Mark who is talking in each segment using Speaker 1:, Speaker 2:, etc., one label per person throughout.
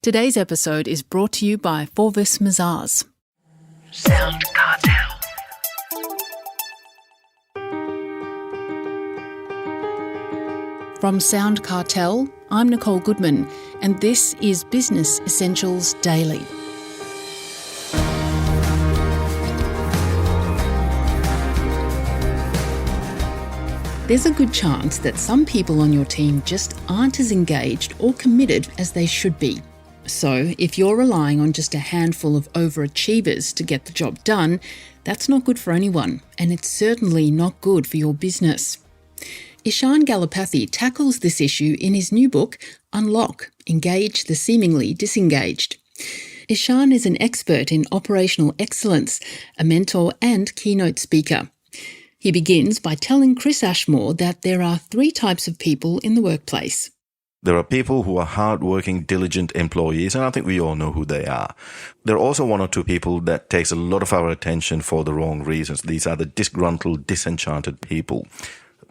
Speaker 1: Today's episode is brought to you by Forvis Mazars.
Speaker 2: SoundCartel.
Speaker 1: From SoundCartel, I'm Nicole Goodman, and this is Business Essentials Daily. There's a good chance that some people on your team just aren't as engaged or committed as they should be. So, if you're relying on just a handful of overachievers to get the job done, that's not good for anyone, and it's certainly not good for your business. Ishan Galapathy tackles this issue in his new book, Unlock, Engage the Seemingly Disengaged. Ishan is an expert in operational excellence, a mentor and keynote speaker. He begins by telling Chris Ashmore that there are three types of people in the workplace.
Speaker 3: There are people who are hard-working, diligent employees, and I think we all know who they are. There are also one or two people that takes a lot of our attention for the wrong reasons. These are the disgruntled, disenchanted people.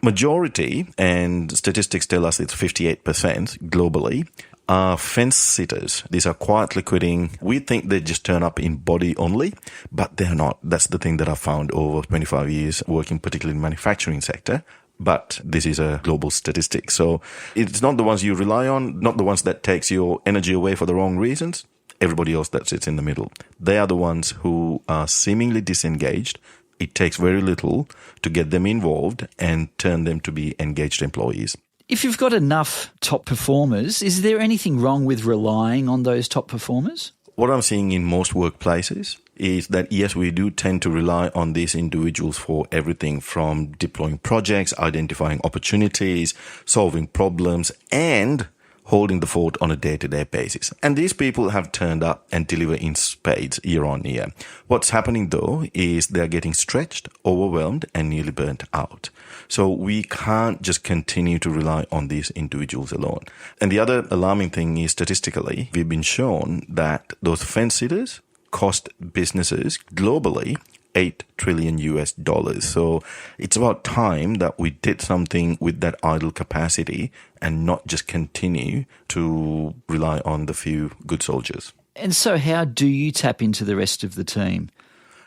Speaker 3: Majority, and statistics tell us it's 58% globally, are fence-sitters. These are quietly quitting. We think they just turn up in body only, but they're not. That's the thing that I've found over 25 years working particularly in the manufacturing sector. But this is a global statistic. So it's not the ones you rely on, not the ones that takes your energy away for the wrong reasons. Everybody else that sits in the middle. They are the ones who are seemingly disengaged. It takes very little to get them involved and turn them to be engaged employees.
Speaker 2: If you've got enough top performers, is there anything wrong with relying on those top performers?
Speaker 3: What I'm seeing in most workplaces is that, yes, we do tend to rely on these individuals for everything from deploying projects, identifying opportunities, solving problems, and holding the fort on a day-to-day basis. And these people have turned up and deliver in spades year on year. What's happening, though, is they're getting stretched, overwhelmed, and nearly burnt out. So we can't just continue to rely on these individuals alone. And the other alarming thing is, statistically, we've been shown that those fence-sitters cost businesses globally $8 trillion. So it's about time that we did something with that idle capacity and not just continue to rely on the few good soldiers.
Speaker 2: And so how do you tap into the rest of the team?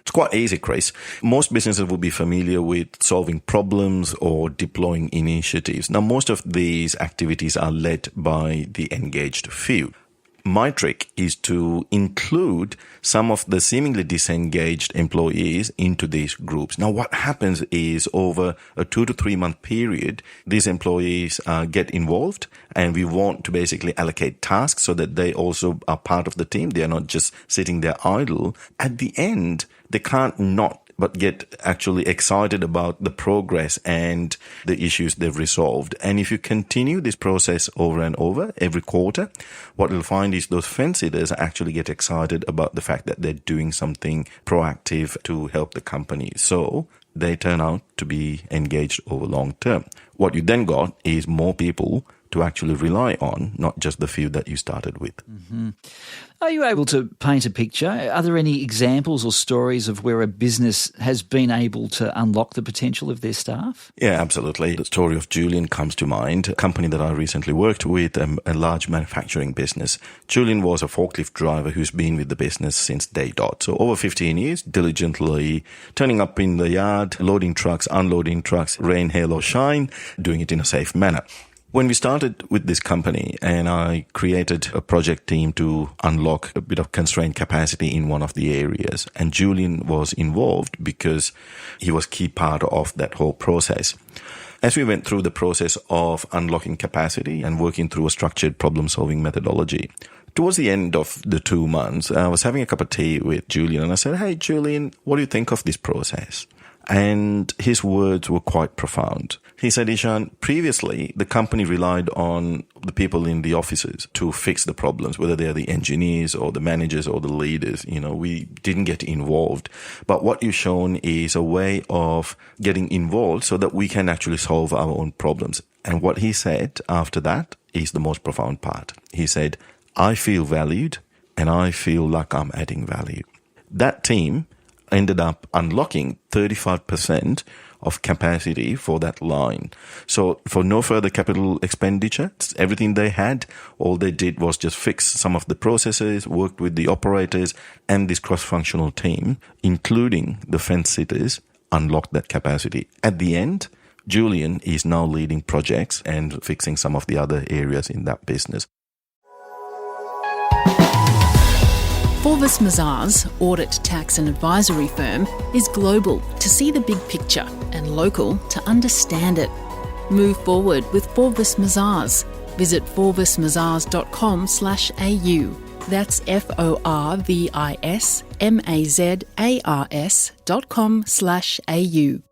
Speaker 3: It's quite easy, Chris. Most businesses will be familiar with solving problems or deploying initiatives. Now, most of these activities are led by the engaged few. My trick is to include some of the seemingly disengaged employees into these groups. Now, what happens is over a 2 to 3 month period, these employees get involved, and we want to basically allocate tasks so that they also are part of the team. They are not just sitting there idle. At the end, they can't not but get actually excited about the progress and the issues they've resolved. And if you continue this process over and over, every quarter, what you'll find is those fence-sitters actually get excited about the fact that they're doing something proactive to help the company. So they turn out to be engaged over long term. What you then got is more people to actually rely on, not just the few that you started with.
Speaker 2: Mm-hmm. Are you able to paint a picture? Are there any examples or stories of where a business has been able to unlock the potential of their staff?
Speaker 3: Yeah, absolutely. The story of Julian comes to mind, a company that I recently worked with, a large manufacturing business. Julian was a forklift driver who's been with the business since day dot. So over 15 years, diligently turning up in the yard, loading trucks, unloading trucks, rain, hail or shine, doing it in a safe manner. When we started with this company and I created a project team to unlock a bit of constrained capacity in one of the areas, and Julian was involved because he was key part of that whole process. As we went through the process of unlocking capacity and working through a structured problem-solving methodology, towards the end of the 2 months, I was having a cup of tea with Julian and I said, "Hey, Julian, what do you think of this process?" And his words were quite profound. He said, "Ishan, previously the company relied on the people in the offices to fix the problems, whether they are the engineers or the managers or the leaders. You know, we didn't get involved. But what you've shown is a way of getting involved so that we can actually solve our own problems." And what he said after that is the most profound part. He said, "I feel valued and I feel like I'm adding value." That team ended up unlocking 35% of capacity for that line. So for no further capital expenditure, everything they had, all they did was just fix some of the processes, worked with the operators and this cross-functional team, including the fence sitters, unlocked that capacity. At the end, Julian is now leading projects and fixing some of the other areas in that business.
Speaker 1: Forvis Mazars, audit, tax and advisory firm, is global to see the big picture and local to understand it. Move forward with Forvis Mazars. Visit forvismazars.com/au. That's FORVISMAZARS.com/au.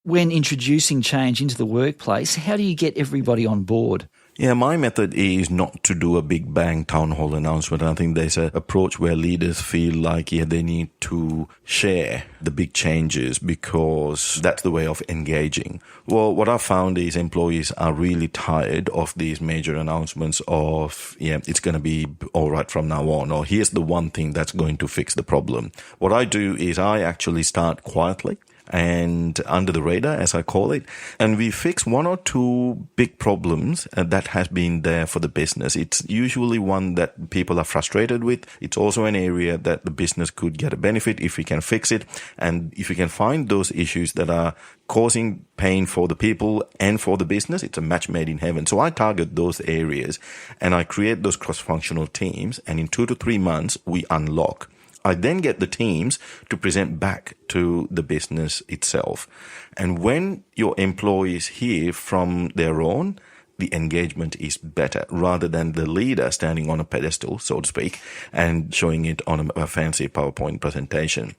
Speaker 2: When introducing change into the workplace, how do you get everybody on board?
Speaker 3: Yeah, my method is not to do a big bang town hall announcement. I think there's an approach where leaders feel like, they need to share the big changes because that's the way of engaging. Well, what I've found is employees are really tired of these major announcements of, it's going to be all right from now on, or here's the one thing that's going to fix the problem. What I do is I actually start quietly and under the radar, as I call it, and we fix one or two big problems that has been there for the business. It's usually one that people are frustrated with. It's also an area that the business could get a benefit if we can fix it, and if we can find those issues that are causing pain for the people and for the business, it's a match made in heaven. So I target those areas and I create those cross-functional teams, and in 2 to 3 months we unlock. I then get the teams to present back to the business itself. And when your employees hear from their own, the engagement is better rather than the leader standing on a pedestal, so to speak, and showing it on a fancy PowerPoint presentation.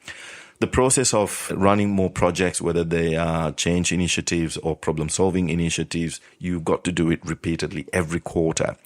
Speaker 3: The process of running more projects, whether they are change initiatives or problem-solving initiatives, you've got to do it repeatedly every quarter.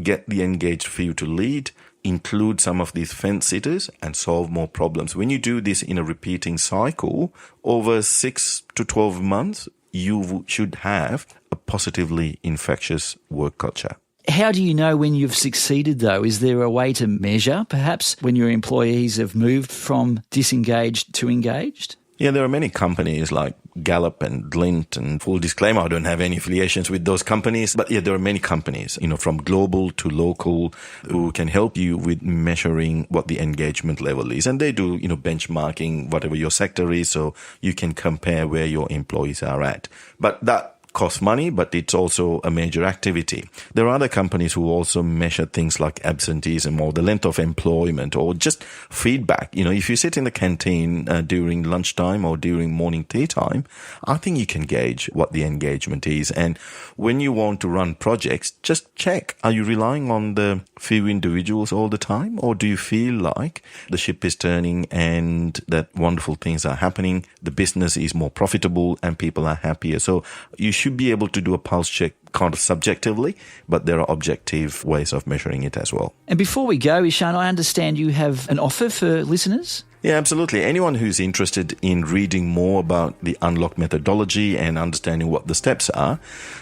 Speaker 3: Get the engaged few to lead, include some of these fence sitters and solve more problems. When you do this in a repeating cycle, over 6 to 12 months, you should have a positively infectious work culture.
Speaker 2: How do you know when you've succeeded, though? Is there a way to measure, perhaps, when your employees have moved from disengaged to engaged?
Speaker 3: Yeah, there are many companies like Gallup and Glint, and full disclaimer, I don't have any affiliations with those companies. But there are many companies, from global to local, who can help you with measuring what the engagement level is. And they do, benchmarking, whatever your sector is, so you can compare where your employees are at. But that costs money, but it's also a major activity. There are other companies who also measure things like absenteeism or the length of employment or just feedback. If you sit in the canteen during lunchtime or during morning tea time, I think you can gauge what the engagement is. And when you want to run projects, just check. Are you relying on the few individuals all the time? Or do you feel like the ship is turning and that wonderful things are happening, the business is more profitable and people are happier? So you should be able to do a pulse check kind of subjectively, but there are objective ways of measuring it as well.
Speaker 2: And before we go, Ishan, I understand you have an offer for listeners?
Speaker 3: Yeah, absolutely. Anyone who's interested in reading more about the Unlock methodology and understanding what the steps are,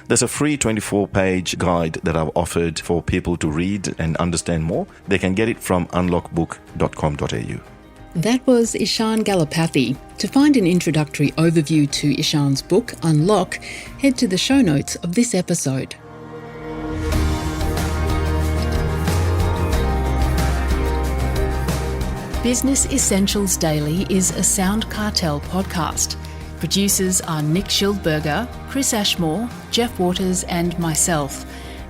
Speaker 3: there's a free 24-page guide that I've offered for people to read and understand more. They can get it from unlockbook.com.au.
Speaker 1: That was Ishan Galapathy. To find an introductory overview to Ishan's book, Unlock, head to the show notes of this episode. Business Essentials Daily is a SoundCartel podcast. Producers are Nick Schildberger, Chris Ashmore, Jeff Waters and myself.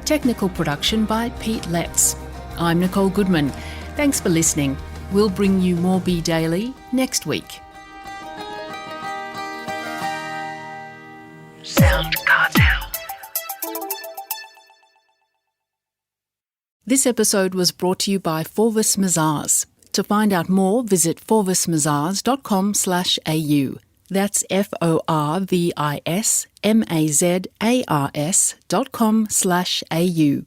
Speaker 1: Technical production by Pete Letts. I'm Nicole Goodman. Thanks for listening. We'll bring you more Be Daily next week. SoundCartel. This episode was brought to you by Forvis Mazars. To find out more, visit forvismazars.com/au. That's FORVISMAZARS.com/au.